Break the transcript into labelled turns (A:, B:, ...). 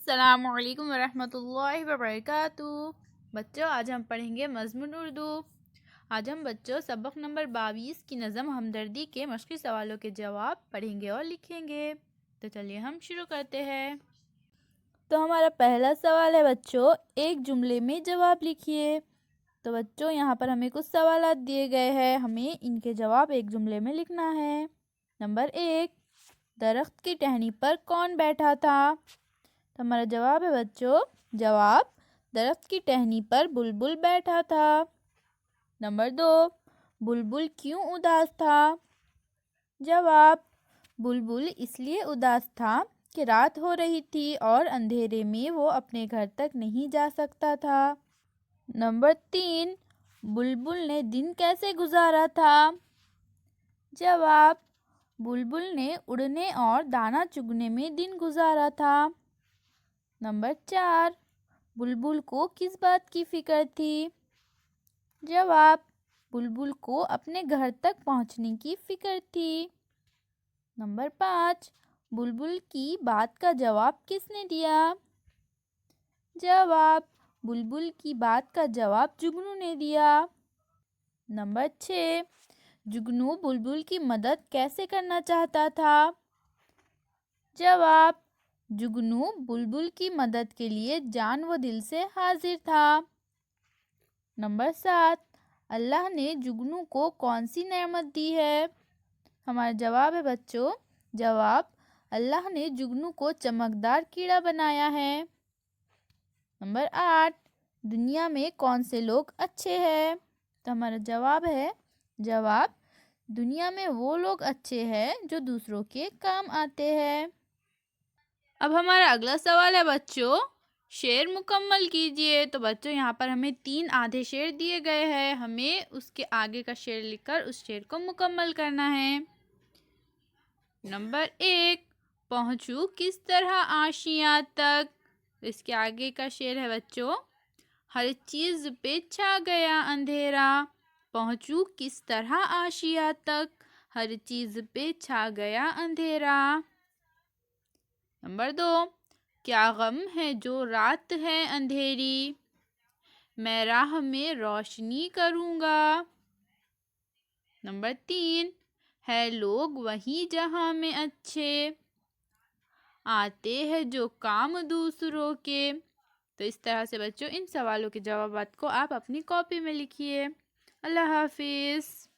A: السلام علیکم ورحمۃ اللہ وبرکاتہ۔ بچوں، آج ہم پڑھیں گے مضمون اردو۔ آج ہم بچوں سبق نمبر 22 کی نظم ہمدردی کے مشقی سوالوں کے جواب پڑھیں گے اور لکھیں گے۔ تو چلیے ہم شروع کرتے ہیں۔ تو ہمارا پہلا سوال ہے بچوں، ایک جملے میں جواب لکھیے۔ تو بچوں یہاں پر ہمیں کچھ سوالات دیے گئے ہیں، ہمیں ان کے جواب ایک جملے میں لکھنا ہے۔ نمبر 1، درخت کی ٹہنی پر کون بیٹھا تھا؟ تو ہمارا جواب ہے بچوں، جواب درخت کی ٹہنی پر بلبل بیٹھا تھا۔ نمبر 2، بلبل کیوں اداس تھا؟ جواب، بلبل اس لیے اداس تھا کہ رات ہو رہی تھی اور اندھیرے میں وہ اپنے گھر تک نہیں جا سکتا تھا۔ نمبر 3، بلبل نے دن کیسے گزارا تھا؟ جواب، بلبل نے اڑنے اور دانا چگنے میں دن گزارا تھا۔ نمبر 4، بلبل کو کس بات کی فکر تھی؟ جواب، بلبل کو اپنے گھر تک پہنچنے کی فکر تھی۔ نمبر 5، بلبل کی بات کا جواب کس نے دیا؟ جواب، بلبل کی بات کا جواب جگنو نے دیا۔ نمبر 6، جگنو بلبل کی مدد کیسے کرنا چاہتا تھا؟ جواب، جگنو بلبل کی مدد کے لیے جان و دل سے حاضر تھا۔ نمبر 7، اللہ نے جگنو کو کون سی نعمت دی ہے؟ ہمارا جواب ہے بچوں، جواب، اللہ نے جگنو کو چمکدار کیڑا بنایا ہے۔ نمبر 8، دنیا میں کون سے لوگ اچھے ہیں؟ تو ہمارا جواب ہے، جواب، دنیا میں وہ لوگ اچھے ہیں جو دوسروں کے کام آتے ہیں۔ اب ہمارا اگلا سوال ہے بچوں، شعر مکمل کیجئے۔ تو بچوں یہاں پر ہمیں 3 آدھے شعر دیے گئے ہیں، ہمیں اس کے آگے کا شعر لکھ کر اس شعر کو مکمل کرنا ہے۔ نمبر 1، پہنچوں کس طرح آشیاں تک۔ اس کے آگے کا شعر ہے بچوں، ہر چیز پہ چھا گیا اندھیرا، پہنچوں کس طرح آشیاں تک، ہر چیز پہ چھا گیا اندھیرا۔ نمبر 2، کیا غم ہے جو رات ہے اندھیری، میں راہ میں روشنی کروں گا۔ نمبر 3، ہے لوگ وہی جہاں میں اچھے، آتے ہیں جو کام دوسروں کے۔ تو اس طرح سے بچوں ان سوالوں کے جوابات کو آپ اپنی کاپی میں لکھیے۔ اللہ حافظ۔